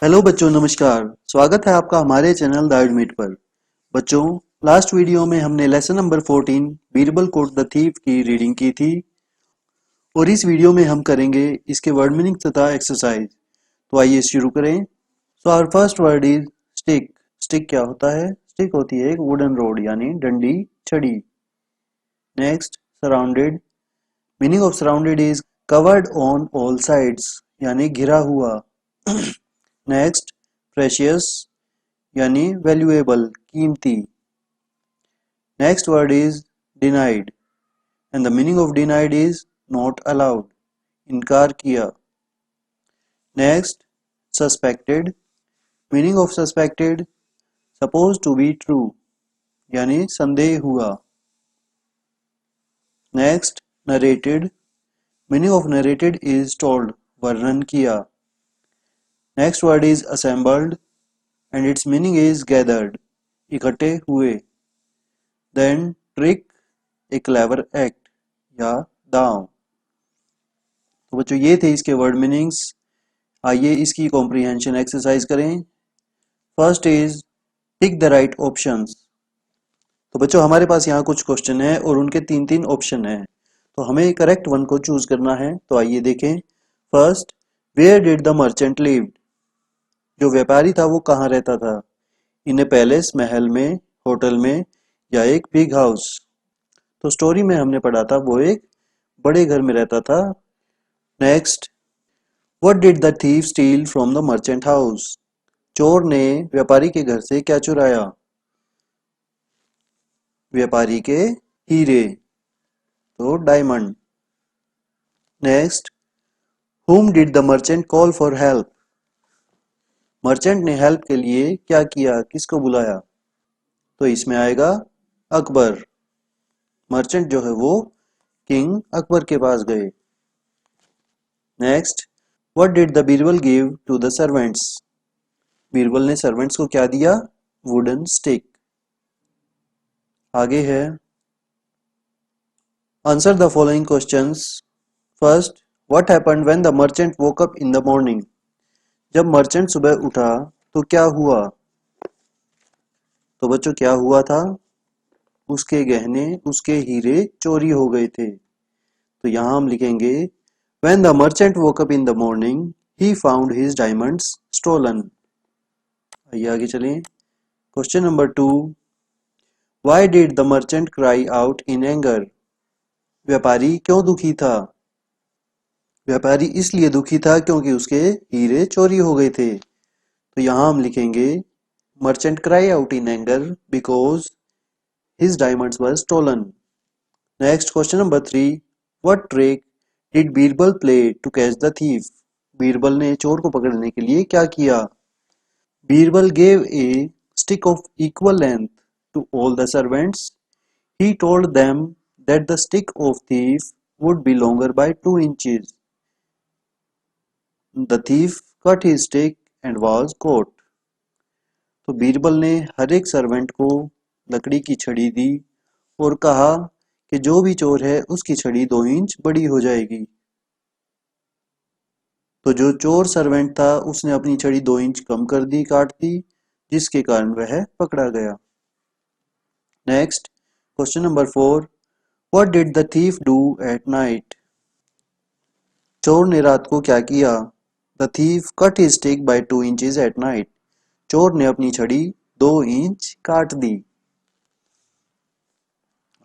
Hello बच्चों, नमस्कार। स्वागत है आपका हमारे चैनल द एडमिट पर। बच्चों, लास्ट वीडियो में हमने lesson number 14 Birbal caught the thief की रीडिंग की थी और इस वीडियो में हम करेंगे इसके वर्ड मीनिंग तथा एक्सरसाइज। तो आइए शुरू करें। So our first word is stick. Stick क्या होता है? स्टिक होती है एक वुडन रोड यानी डंडी, छड़ी। Next, surrounded. Meaning of surrounded is covered on all sides यानी घिरा हुआ। नेक्स्ट, प्रेशियस यानी वैल्यूएबल, कीमती। Next word is denied and the meaning of denied is not allowed, इनकार किया। Next, suspected. Meaning of suspected suppose to be true यानी संदेह हुआ। Next, narrated. Meaning of narrated is told, वर्णन किया। Next word is assembled and its meaning is gathered, इकट्ठे हुए। Then trick, ए clever act या दांव। तो बच्चों, ये थे इसके वर्ड मीनिंग्स। आइए इसकी कॉम्प्रिहेंशन एक्सरसाइज करें। First is tick the right options. तो बच्चों, हमारे पास यहाँ कुछ क्वेश्चन है और उनके तीन तीन ऑप्शन है, तो हमें करेक्ट वन को चूज करना है। तो आइए देखें। First, where did the merchant live. जो व्यापारी था वो कहाँ रहता था? इन ए पैलेस, महल में, होटल में, या एक बिग हाउस। तो स्टोरी में हमने पढ़ा था वो एक बड़े घर में रहता था। Next, what did the thief steel from the merchant house. चोर ने व्यापारी के घर से क्या चुराया? व्यापारी के हीरे, तो diamond. Next, whom did the merchant call for help। Merchant ने हेल्प के लिए क्या किया, किसको बुलाया? तो इसमें आएगा अकबर। मर्चेंट जो है वो किंग अकबर के पास गए। Next, what did the Birbal give to the servants. Birbal ने सर्वेंट्स को क्या दिया? Wooden stick. आगे है, answer the following questions. First, what happened when the merchant woke up in the morning. जब मर्चेंट सुबह उठा तो क्या हुआ? तो बच्चों, क्या हुआ था? उसके गहने, उसके हीरे चोरी हो गए थे। तो यहां हम लिखेंगे When the merchant woke up in the morning, he found his diamonds stolen। आइए आगे चलें। Question number 2, Why did the merchant cry out in anger। व्यापारी क्यों दुखी था? व्यापारी इसलिए दुखी था क्योंकि उसके हीरे चोरी हो गए थे। तो यहां हम लिखेंगे Merchant cry out in anger because his diamonds were stolen। Next, question number 3, What trick did Birbal play to catch the thief। Birbal ने चोर को पकड़ने के लिए क्या किया? Birbal gave a stick of equal length to all the servants। He told them that the stick of thief would be longer by 2 inches। The thief cut his stick and was caught। तो बीरबल ने हर एक servant को लकड़ी की छड़ी दी और कहा कि जो भी चोर है उसकी छड़ी 2 इंच बड़ी हो जाएगी। तो जो चोर सर्वेंट था उसने अपनी छड़ी 2 इंच कम कर दी, काट दी, जिसके कारण वह पकड़ा गया। Next, question number 4, what did the thief do at night. चोर ने रात को क्या किया? The thief cut his stick by 2 inches at night. चोर ने अपनी छड़ी 2 इंच काट दी।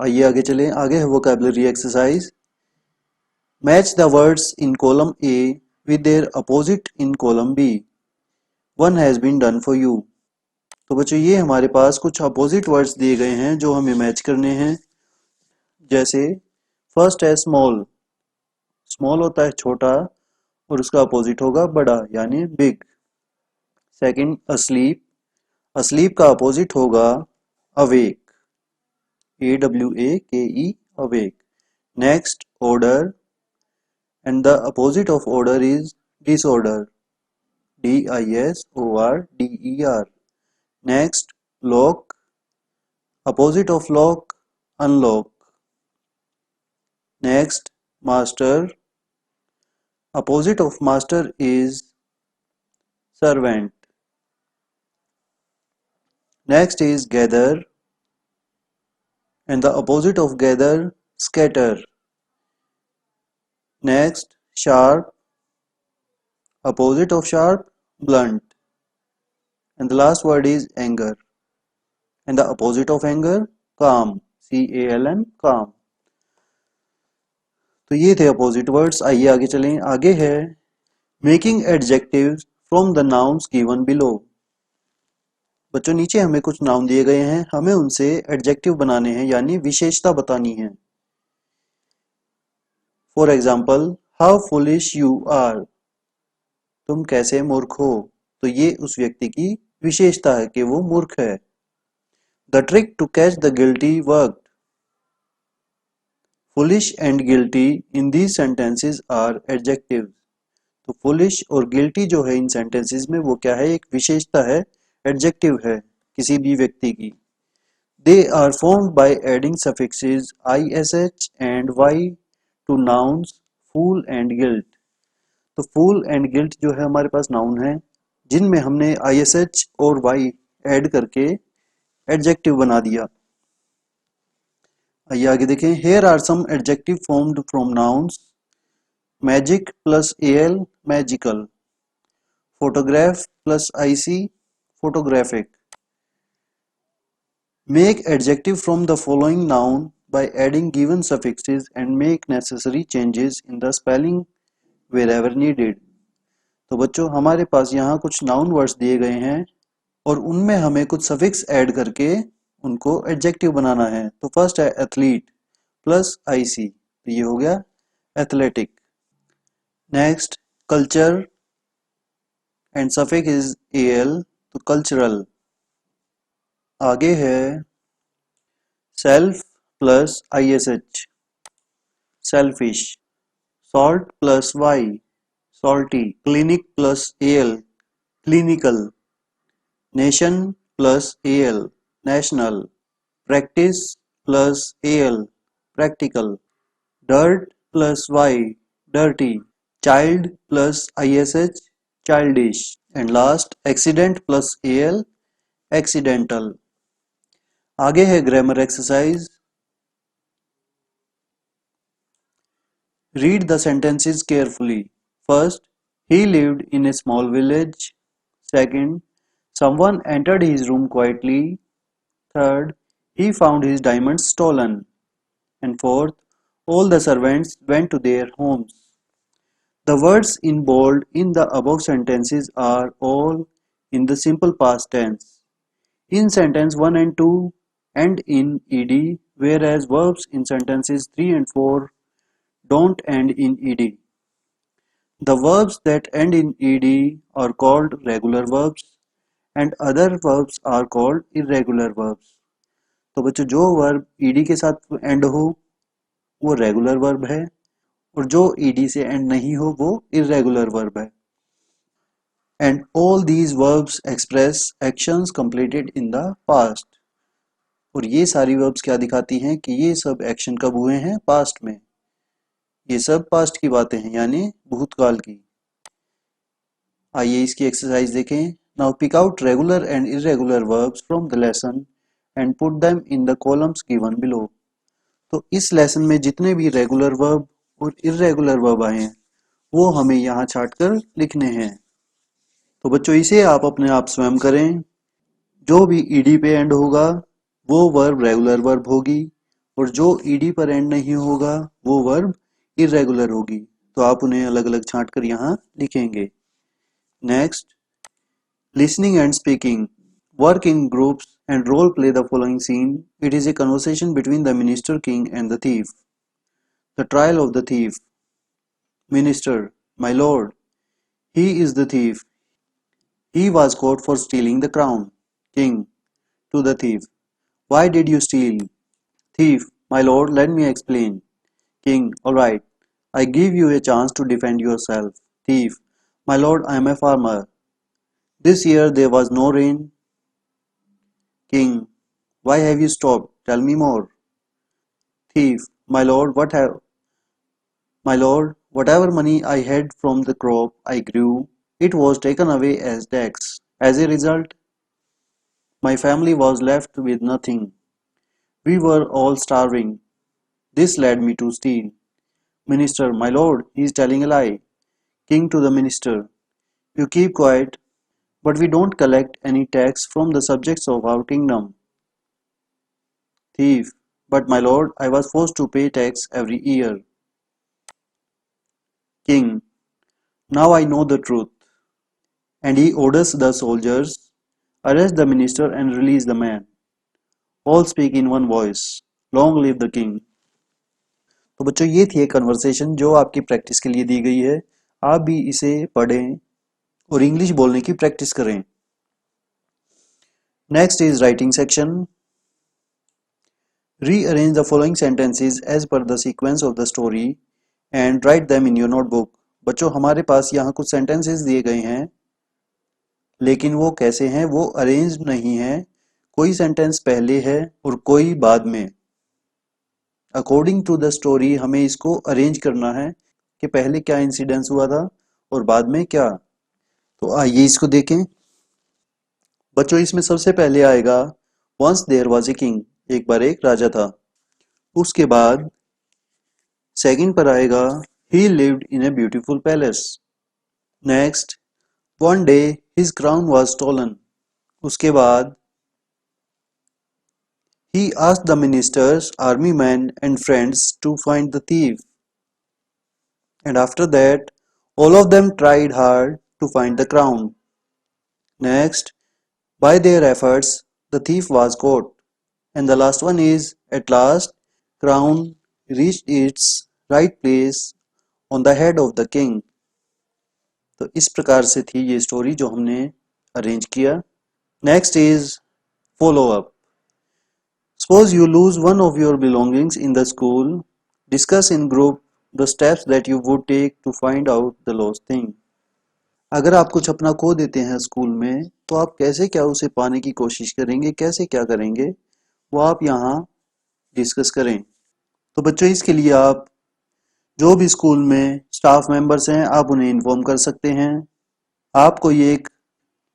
आइए आगे चलें। आगे है vocabulary exercise. Match the words in column A with their opposite in column B. One has been done for you. तो बच्चों, ये हमारे पास कुछ अपोजिट वर्ड्स दिए गए हैं जो हमें मैच करने हैं। जैसे फर्स्ट है स्मॉल। स्मॉल होता है छोटा और उसका अपोजिट होगा बड़ा यानी बिग। Second, asleep. अस्लीप का अपोजिट होगा awake, AWAKE, awake. Next, order and the opposite of order is disorder, DISORDER। Next, lock, opposite of lock unlock. Next, master, opposite of master is servant. Next is gather, and the opposite of gather, scatter. Next, sharp, opposite of sharp, blunt. And the last word is anger, and the opposite of anger, calm, CALM, calm. तो ये थे opposite words. आइए आगे चलें। आगे है making adjectives from the nouns given below. बच्चों नीचे हमें कुछ नाउन दिए गए हैं, हमें उनसे एडजेक्टिव बनाने हैं यानी विशेषता बतानी है। For example, how foolish you are, तुम कैसे मूर्ख हो। तो ये उस व्यक्ति की विशेषता है कि वो मूर्ख है। The trick to catch the guilty worked, foolish and guilty in these sentences are adjectives। तो foolish और guilty जो है इन sentences में वो क्या है, एक विशेषता है, adjective है किसी भी व्यक्ति की। They are formed by adding suffixes ish and y to nouns fool and guilt। तो fool and guilt जो है हमारे पास नाउन है जिनमें हमने ish और y ऐड करके adjective बना दिया। आइए आगे देखें। Here are some adjective formed from nouns। Magic plus AL magical, photograph plus IC photographic. Make adjective from the following noun by adding given suffixes and make necessary changes in the spelling wherever needed। तो बच्चों हमारे पास यहाँ कुछ noun words दिए गए हैं और उनमें हमें कुछ सफिक्स ऐड करके उनको एडजेक्टिव बनाना है। तो फर्स्ट है एथलीट प्लस IC, तो ये हो गया athletic. Next culture and suffix is AL, तो कल्चरल। आगे है self plus ISH selfish, salt plus Y salty, clinic plus AL clinical, nation plus AL national, practice plus AL practical, dirt plus Y dirty, child plus ISH childish, and last accident plus AL accidental. आगे है grammar exercise. Read the sentences carefully. First, he lived in a small village. Second, someone entered his room quietly. Third, he found his diamonds stolen. And fourth, all the servants went to their homes. The words in bold in the above sentences are all in the simple past tense. In sentence 1 and 2 end in ed, whereas verbs in sentences 3 and 4 don't end in ed. The verbs that end in ed are called regular verbs and other verbs are called irregular verbs। तो बच्चों जो verb ed के साथ and हो वो regular verb है और जो ed से एंड नहीं हो वो इरेगुलर वर्ब है। And all these verbs express actions completed in the past। और ये सारी वर्ब्स क्या दिखाती हैं कि ये सब एक्शन कब हुए हैं, पास्ट में। ये सब पास्ट की बातें हैं यानी भूतकाल की। आइए इसकी एक्सरसाइज देखें। Now pick out regular and irregular verbs from the lesson and put them in the columns given below. तो इस लेसन में जितने भी रेगुलर वर्ब और इरेगुलर वर्ब आए हैं वो हमें यहाँ छाट कर लिखने हैं। तो बच्चों इसे आप अपने आप स्वयं करें। जो भी ईडी पे एंड होगा वो वर्ब रेगुलर वर्ब होगी और जो ईडी पर एंड नहीं होगा वो वर्ब इरेगुलर होगी। तो आप उन्हें अलग अलग छांट कर यहाँ लिखेंगे। Next, listening and speaking. Work in groups and role play the following scene. It is a conversation between the minister king and the thief. The trial of the thief. Minister, my lord, he is the thief. He was caught for stealing the crown. King, to the thief, why did you steal? Thief, my lord, let me explain. King, all right, I give you a chance to defend yourself. Thief, my lord, I am a farmer. This year there was no rain. King, why have you stopped? Tell me more. Thief, my lord, whatever money I had from the crop I grew, It was taken away as tax. As a result, my family was left with nothing. We were all starving. This led me to steal. Minister, my lord, he is telling a lie. King to the minister, you keep quiet, but we don't collect any tax from the subjects of our kingdom. Thief, but my lord, I was forced to pay tax every year. King, now I know the truth. And he orders the soldiers, arrest the minister and release the man. All speak in one voice. Long live the king. तो बच्चों ये थी एक conversation जो आपकी practice के लिए दी गई है. आप भी इसे पढ़ें और इंग्लिश बोलने की प्रैक्टिस करें. Next is writing section. Rearrange the following sentences as per the sequence of the story and write them in your notebook. बच्चों हमारे पास यहाँ कुछ sentences दिए गए हैं, लेकिन वो कैसे हैं वो अरेंज नहीं है. कोई सेंटेंस पहले है और कोई बाद में. अकॉर्डिंग टू द स्टोरी हमें इसको अरेंज करना है कि पहले क्या इंसिडेंस हुआ था और बाद में क्या. तो आइए इसको देखें. बच्चों इसमें सबसे पहले आएगा once there was a king, एक बार एक राजा था. उसके बाद सेकंड पर आएगा he lived in a beautiful palace. Next one day his crown was stolen. उसके बाद he asked the ministers, army men and friends to find the thief. And after that, all of them tried hard to find the crown. Next, by their efforts, the thief was caught. And the last one is, at last, crown reached its right place on the head of the king. तो इस प्रकार से थी ये story जो हमने arrange किया. Next is follow up. Suppose you lose one of your belongings in the school. Discuss in group the steps that you would take to find out the lost thing. अगर आप कुछ अपना खो देते हैं स्कूल में तो आप कैसे क्या उसे पाने की कोशिश करेंगे, कैसे क्या करेंगे, वो आप यहाँ डिस्कस करें. तो बच्चों इसके लिए आप जो भी स्कूल में स्टाफ मेंबर्स हैं आप उन्हें इन्फॉर्म कर सकते हैं. आप कोई एक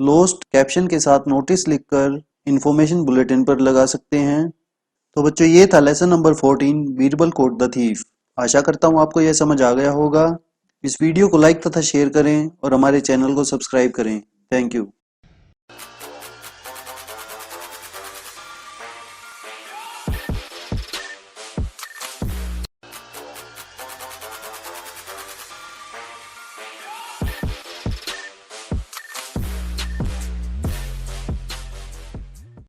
लोस्ट कैप्शन के साथ नोटिस लिखकर इंफॉर्मेशन बुलेटिन पर लगा सकते हैं. तो बच्चों ये था lesson number 14 Birbal caught the thief. आशा करता हूँ आपको यह समझ आ गया होगा. इस वीडियो को लाइक तथा शेयर करें और हमारे चैनल को सब्सक्राइब करें. Thank you.